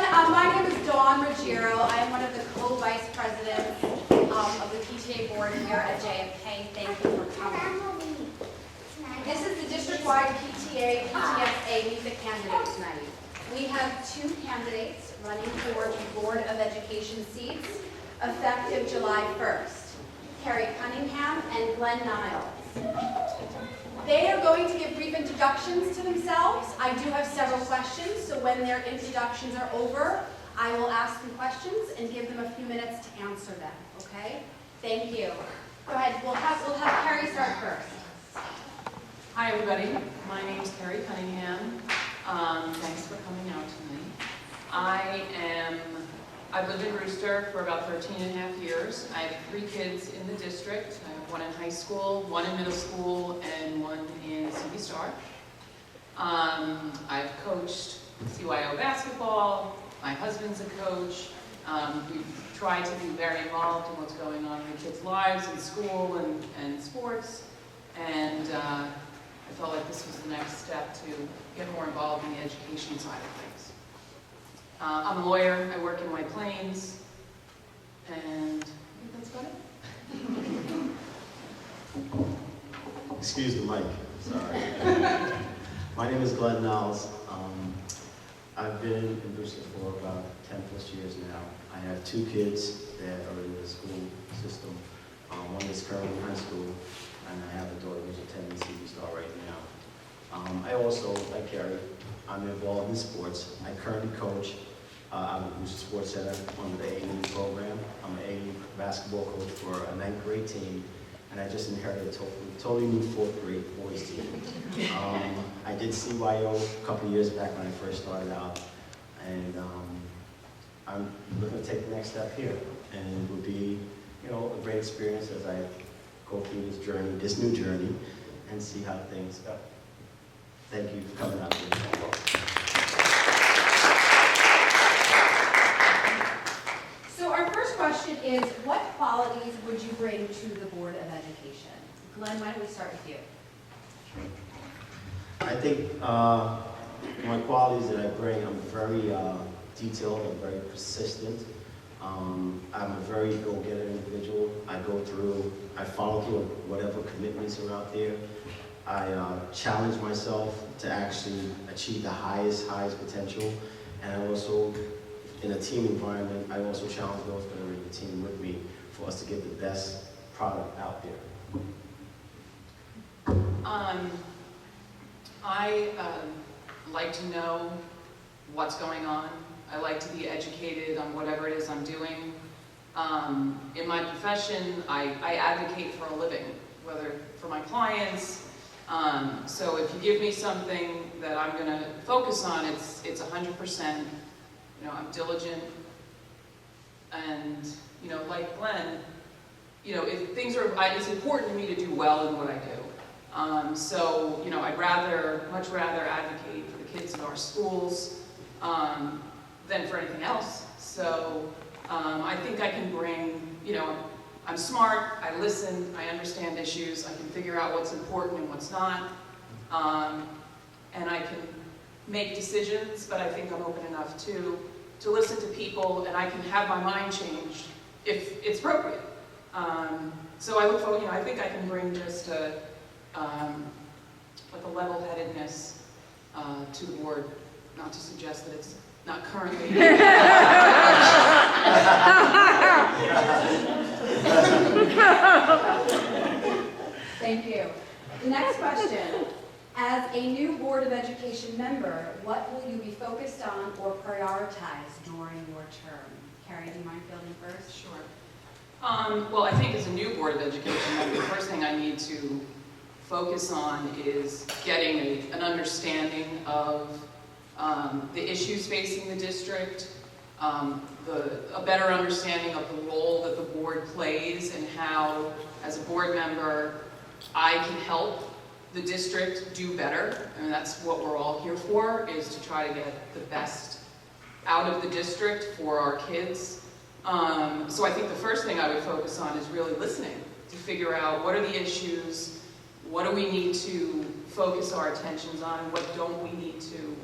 My name is Dawn Ruggiero. I am one of the co-vice presidents of the PTA board here at JFK. Thank you for coming. This is the district-wide PTSA Music Candidates Night. We have 2 candidates running for the Board of Education seats effective July 1st, Carrie Cunningham and Glenn Niles. They are going to give brief introductions to themselves. I do have several questions, so when their introductions are over, I will ask them questions and give them a few minutes to answer them, okay? Thank you. Go ahead, we'll have Carrie start first. Hi everybody, my name is Carrie Cunningham. Thanks for coming out tonight. I've lived in Brewster for about 13 and a half years. I have 3 kids in the district. I have 1 in high school, 1 in middle school, and 1 in CV Star. I've coached CYO basketball. My husband's a coach. We've tried to be very involved in what's going on in the kids' lives in school and sports. And I felt like this was the next step to get more involved in the education side of things. I'm a lawyer. I work in White Plains. And I think that's about it. Excuse the mic, sorry. My name is Glenn Niles. I've been in Brewster for about 10 plus years now. I have 2 kids that are in the school system. One is currently in high school, and I have a daughter who's attending CV Star right now. I also, like Carrie, I'm involved in sports. I currently coach out of the Brewster Sports Center under the AAU program. I'm an AAU basketball coach for a 9th grade team, and I just inherited a totally new 4th grade boys team. I did CYO a couple of years back when I first started out, and I'm looking to take the next step here, and it would be, a great experience as I go through this new journey, and see how things go. Thank you for coming out here. So our first question is, what qualities would you bring to the Board of Education? Glenn, why don't we start with you? I think my qualities that I bring, I'm very detailed, I'm very persistent. I'm a very go-getter individual. I follow through on whatever commitments are out there. I challenge myself to actually achieve the highest potential. And I also, in a team environment, I also challenge those that are in the team with me for us to get the best product out there. I like to know what's going on. I like to be educated on whatever it is I'm doing. In my profession, I advocate for a living, whether for my clients. So if you give me something that I'm going to focus on, it's 100%. I'm diligent, and like Glenn, if things are, it's important to me to do well in what I do. So I'd much rather advocate for the kids in our schools than for anything else. So I think I can bring, I'm smart, I listen, I understand issues, I can figure out what's important and what's not, and I can make decisions, but I think I'm open enough to listen to people, and I can have my mind changed if it's appropriate. So I look forward, I think I can bring just like a level-headedness to the board, not to suggest that it's not currently. Thank you. The next question. As a new Board of Education member, what will you be focused on or prioritize during your term? Carrie, do you mind fielding first? Sure. Well, I think as a new Board of Education member, the first thing I need to focus on is getting an understanding of the issues facing the district, a better understanding of the role that the board plays, and how, as a board member, I can help the district do better. I mean, that's what we're all here for, is to try to get the best out of the district for our kids. So I think the first thing I would focus on is really listening, to figure out what are the issues, what do we need to focus our attentions on, and what don't we need to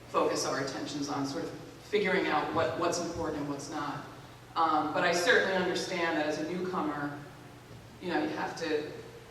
focus our attentions on, sort of figuring out what's important and what's not. But I certainly understand that as a newcomer, you know, you have to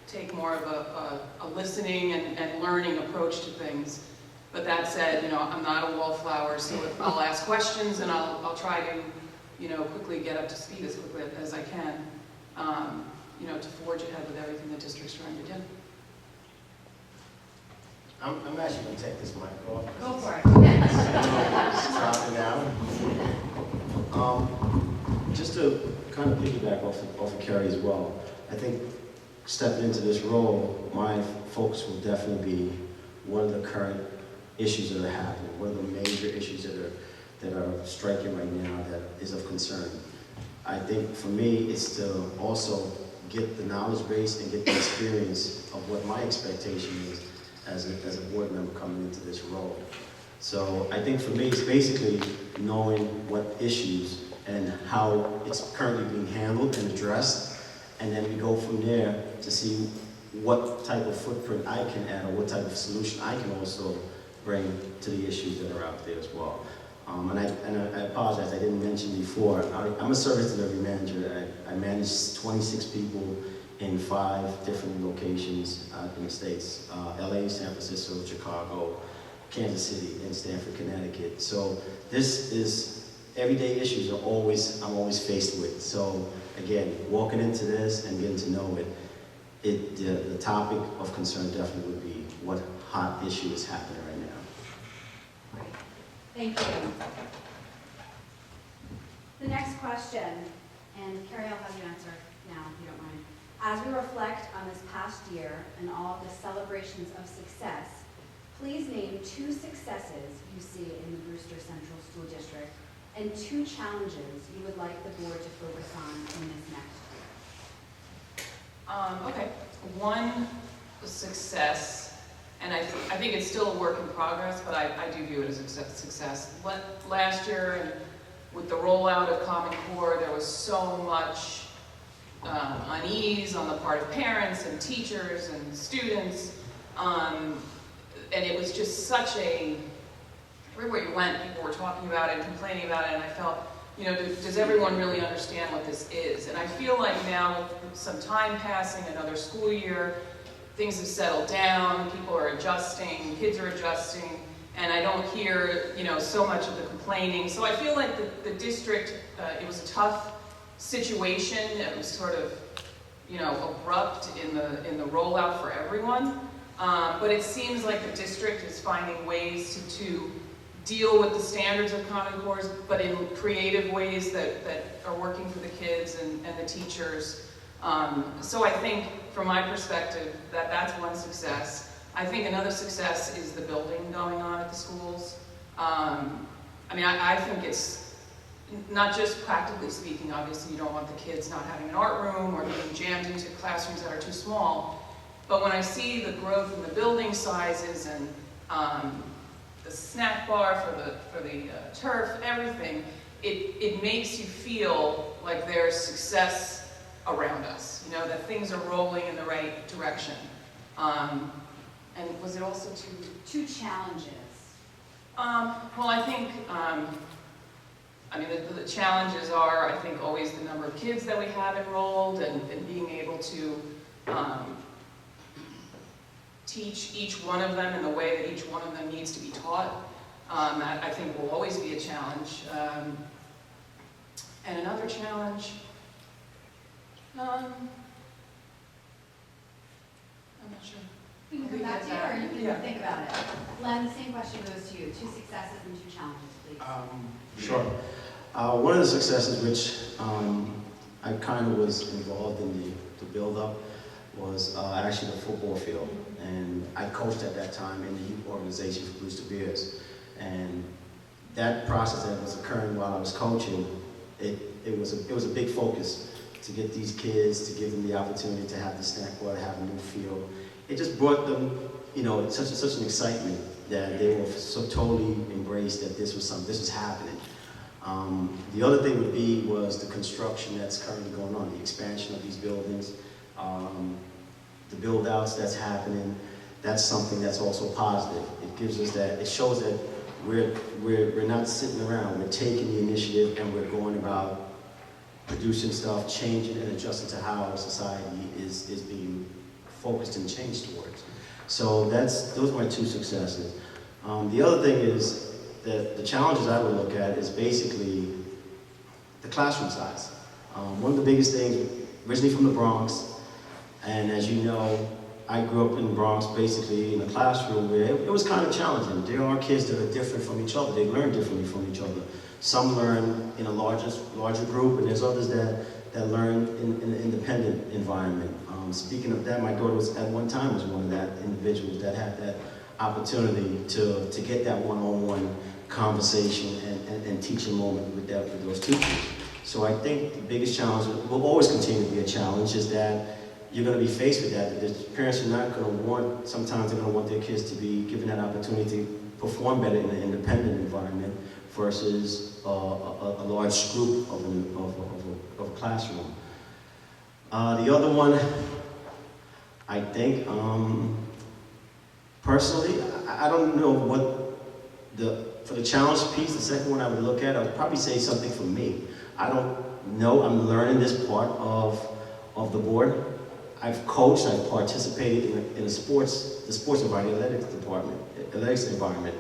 take more of a listening and learning approach to things. But that said, you know, I'm not a wallflower, so if I'll ask questions and I'll try to, you know, quickly get up to speed as quickly as I can, you know, to forge ahead with everything the district's trying to do. I'm actually going to take this mic off. Go for it. Stop it down. Just to kind of piggyback off of Carrie as well, I think stepping into this role, my focus will definitely be what are the current issues that are happening, what are the major issues that are striking right now that is of concern. I think for me, it's to also get the knowledge base and get the experience of what my expectation is as a board member coming into this role. So I think for me, it's basically knowing what issues and how it's currently being handled and addressed, and then we go from there to see what type of footprint I can add or what type of solution I can also bring to the issues that are out there as well. And I apologize, I didn't mention before, I'm a service delivery manager. I manage 26 people in 5 different locations in the States, LA, San Francisco, Chicago, Kansas City, and Stamford, Connecticut. So this is, everyday issues I'm always faced with. So again, walking into this and getting to know it, the topic of concern definitely would be what hot issue is happening right now. Great. Thank you. The next question, and Carrie, I'll have you answer now, if you don't mind. As we reflect on this past year and all of the celebrations of success, please name 2 successes you see in the Brewster Central School District and 2 challenges you would like the board to focus on in this next year. Okay, one success, and I think it's still a work in progress, but I do view it as a success. Last year, and with the rollout of Common Core, there was so much unease on the part of parents and teachers and students, and it was just such a, everywhere you went, people were talking about it and complaining about it, and I felt, you know, does everyone really understand what this is? And I feel like now, with some time passing, another school year, things have settled down, people are adjusting, kids are adjusting, and I don't hear, you know, so much of the complaining. So I feel like the district, it was a tough situation. It was sort of, you know, abrupt in the rollout for everyone. But it seems like the district is finding ways to deal with the standards of Common Core, but in creative ways that are working for the kids and the teachers. So I think, from my perspective, that's one success. I think another success is the building going on at the schools. I mean, I think it's, not just practically speaking, obviously you don't want the kids not having an art room or being jammed into classrooms that are too small, but when I see the growth in the building sizes and the snack bar for the turf, everything, it makes you feel like there's success around us, you know, that things are rolling in the right direction. And was it also 2 challenges? Well, I think, I mean, the challenges are, I think, always the number of kids that we have enrolled and being able to teach each one of them in the way that each one of them needs to be taught. That, I think, will always be a challenge. And another challenge, I'm not sure. We can come back to you, or you can Yeah. think about it. Len, the same question goes to you. 2 successes and 2 challenges, please. Sure. One of the successes which I kind of was involved in the build-up was actually the football field. And I coached at that time in the youth organization for Brewster Bears. And that process that was occurring while I was coaching, it was a big focus to get these kids, to give them the opportunity to have the snack bar, to have a new field. It just brought them, you know, such an excitement that they were so totally embraced that this was happening. The other thing was the construction that's currently going on, the expansion of these buildings, the build-outs that's happening. That's something that's also positive. It gives us that, it shows that we're not sitting around. We're taking the initiative and we're going about producing stuff, changing and adjusting to how our society is being focused and changed towards. So those are my two successes. The other thing is that the challenges I would look at is basically the classroom size. One of the biggest things, originally from the Bronx, and as you know, I grew up in the Bronx basically in a classroom where it was kind of challenging. There are kids that are different from each other. They learn differently from each other. Some learn in a larger group, and there's others that learn in an independent environment. Speaking of that, my daughter was at one time was one of that individuals that had that opportunity to get that one-on-one conversation and teaching moment with those teachers. So I think the biggest challenge will always continue to be a challenge is that you're going to be faced with that. The parents are not going to want, sometimes they're going to want their kids to be given that opportunity to perform better in an independent environment versus a large group of a classroom. The other one, I think, personally, I don't know what for the challenge piece, the second one I would look at, I would probably say something for me. I don't know, I'm learning this part of the board. I've coached, I've participated in the sports environment, athletics environment,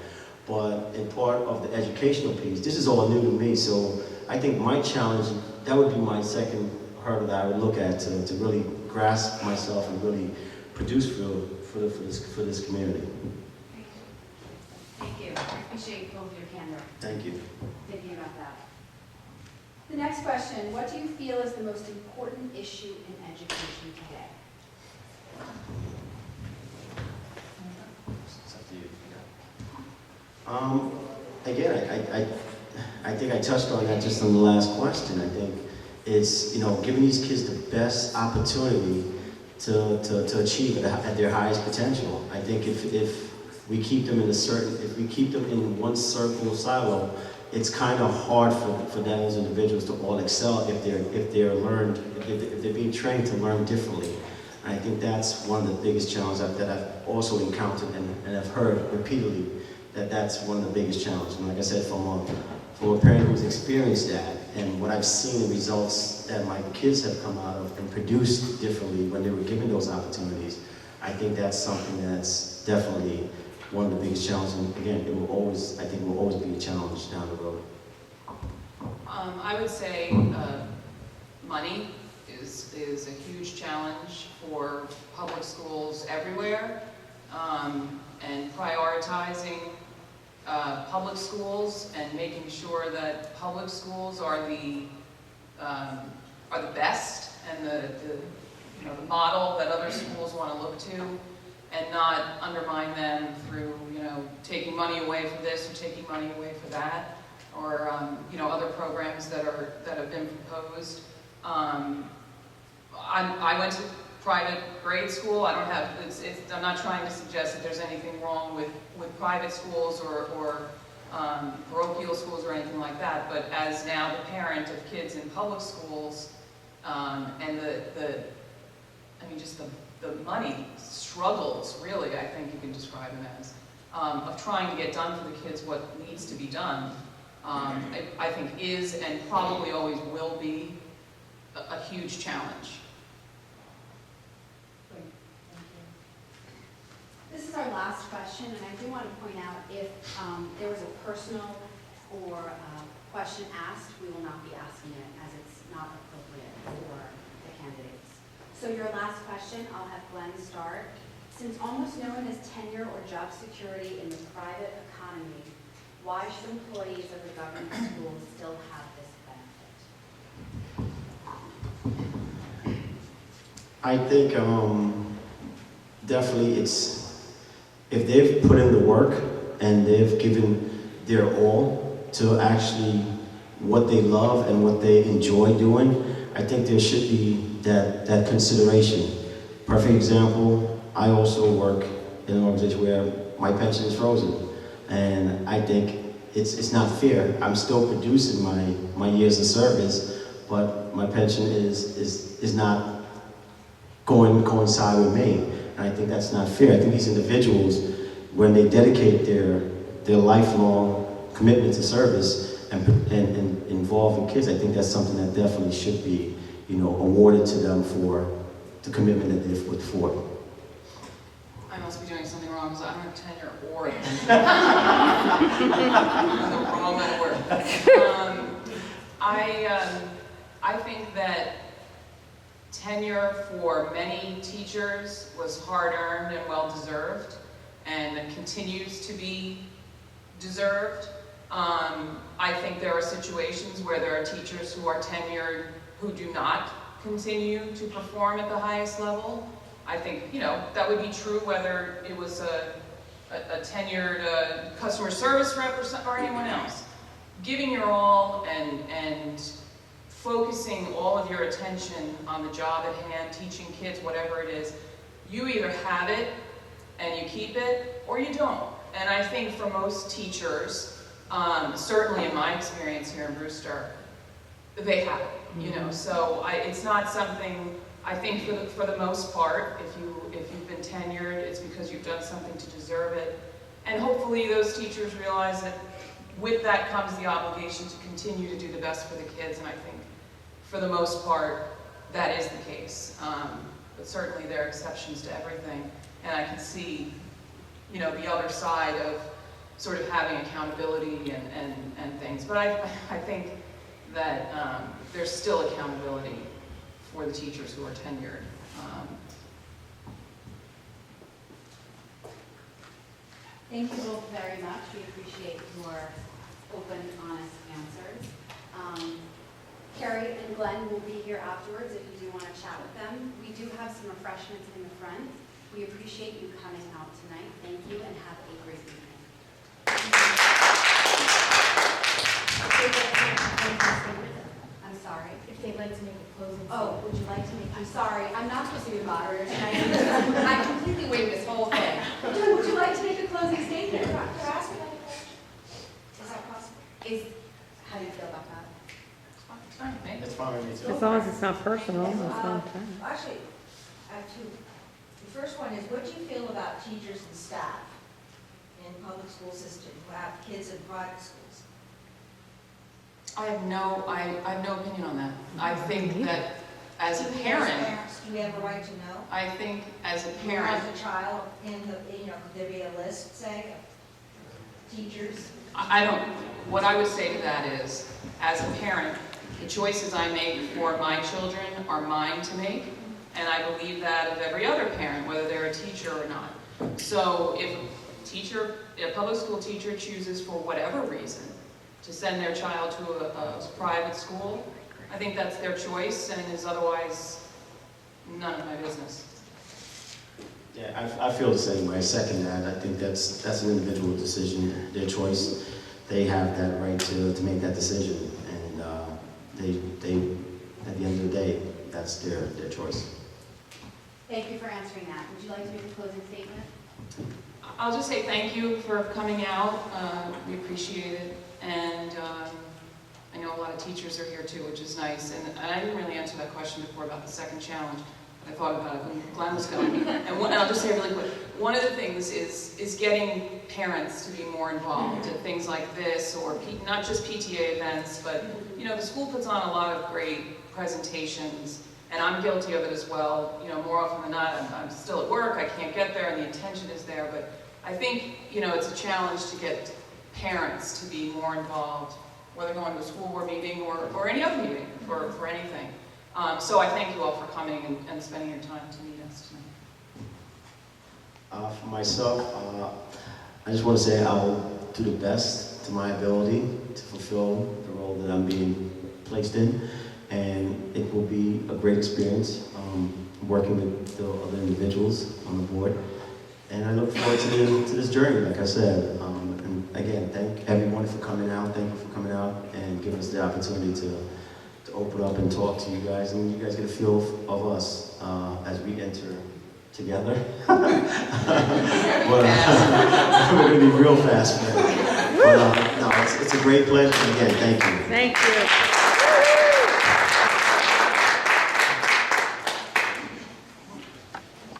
but in part of the educational piece, this is all new to me, so I think my challenge, that would be my second hurdle that I would look at to really grasp myself and really produce for this community. Thank you. I appreciate both your candor. Thank you. Thinking about that. The next question, what do you feel is the most important issue in education today? It's up to you. Again, I think I touched on that just on the last question. I think it's, giving these kids the best opportunity to achieve at their highest potential. I think if we keep them if we keep them in one circle silo, it's kind of hard for them as individuals to all excel if they're being trained to learn differently. And I think that's one of the biggest challenges that I've also encountered and I've heard repeatedly that's one of the biggest challenges. And like I said, from a parent who's experienced that and what I've seen the results that my kids have come out of and produced differently when they were given those opportunities, I think that's something that's definitely one of the biggest challenges. And again, I think it will always be a challenge down the road. I would say money is a huge challenge for public schools everywhere, and prioritizing public schools and making sure that public schools are the best and the model that other schools want to look to, and not undermine them through taking money away for this or taking money away for that, or other programs that have been proposed. I went to private grade school. I'm not trying to suggest that there's anything wrong with private schools or parochial schools or anything like that, but as now the parent of kids in public schools, and the money struggles, really, I think you can describe it as, of trying to get done for the kids what needs to be done, I think is and probably always will be a huge challenge. This is our last question, and I do want to point out if there was a personal or question asked, we will not be asking it as it's not appropriate for the candidates. So your last question, I'll have Glenn start. Since almost no one has tenure or job security in the private economy, why should employees of the government schools still have this benefit? I think definitely it's, if they've put in the work and they've given their all to actually what they love and what they enjoy doing, I think there should be that consideration. Perfect example, I also work in an organization where my pension is frozen. And I think it's not fair. I'm still producing my years of service, but my pension is not coincide with me. And I think that's not fair. I think these individuals, when they dedicate their their lifelong commitment to service and involving kids. I think that's something that definitely should be, awarded to them for the commitment that they've put forth. I must be doing something wrong because I don't have tenure or the wrong word. I think that tenure for many teachers was hard-earned and well-deserved, and it continues to be deserved. I think there are situations where there are teachers who are tenured who do not continue to perform at the highest level. I think, that would be true whether it was a tenured customer service rep or anyone else. Giving your all and focusing all of your attention on the job at hand, teaching kids, whatever it is, you either have it and you keep it, or you don't. And I think for most teachers, certainly in my experience here in Brewster, they have it, So it's not something, I think for the most part, if you've been tenured, it's because you've done something to deserve it. And hopefully those teachers realize that with that comes the obligation to continue to do the best for the kids, and I think for the most part, that is the case. But certainly there are exceptions to everything, and I can see, the other side of sort of having accountability and things. But I think that there's still accountability for the teachers who are tenured. Thank you both very much. We appreciate your open, honest answers. Carrie and Glenn will be here afterwards if you do want to chat with them. We do have some refreshments in the front. We appreciate you coming out tonight. Thank you and have a great evening. I'm sorry. If they'd like to make a closing statement. Oh, would you like to make, I'm sorry, I'm not supposed to be the moderator tonight. I completely waived this whole thing. Would you like to make a closing statement? Could I ask another question? Is that possible? How do you feel about that? It's fine, thank you. That's fine with me too. As long as it's not personal, that's all. Actually, I have two. The first one is, what do you feel about teachers and staff in public school system who have kids in private schools? I have no opinion on that. I think that as a parent, Do we have a right to know? I think as a Who parent, has a child in the, could there be a list, say, of teachers? I don't, what I would say to that is, as a parent, the choices I make for my children are mine to make, and I believe that of every other parent, whether they're a teacher or not. So if a public school teacher chooses for whatever reason to send their child to a private school, I think that's their choice and is otherwise none of my business. Yeah, I feel the same way. I second that. I think that's an individual decision, their choice. They have that right to make that decision, and they at the end of the day, that's their choice. Thank you for answering that. Would you like to make a closing statement? I'll just say thank you for coming out. We appreciate it, and I know a lot of teachers are here too, which is nice. And I didn't really answer that question before about the second challenge. I thought about it when Glenn was going. And I'll just say really quick, one of the things is getting parents to be more involved in things like this, or not just PTA events, but the school puts on a lot of great presentations, and I'm guilty of it as well. More often than not, I'm still at work, I can't get there, and the intention is there, but I think, it's a challenge to get parents to be more involved, whether going to a school board meeting or any other meeting for anything. So I thank you all for coming and spending your time to meet us tonight. For myself, I just want to say I'll do the best to my ability to fulfill the role that I'm being placed in, and it will be a great experience working with the other individuals on the board. And I look forward to this journey, like I said. And again, thank everyone for coming out. Thank you for coming out and giving us the opportunity to open up and talk to you guys, and you guys get a feel of us as we enter together. But, we're going to be real fast, man. But no, it's a great pleasure. And again, thank you. Thank you.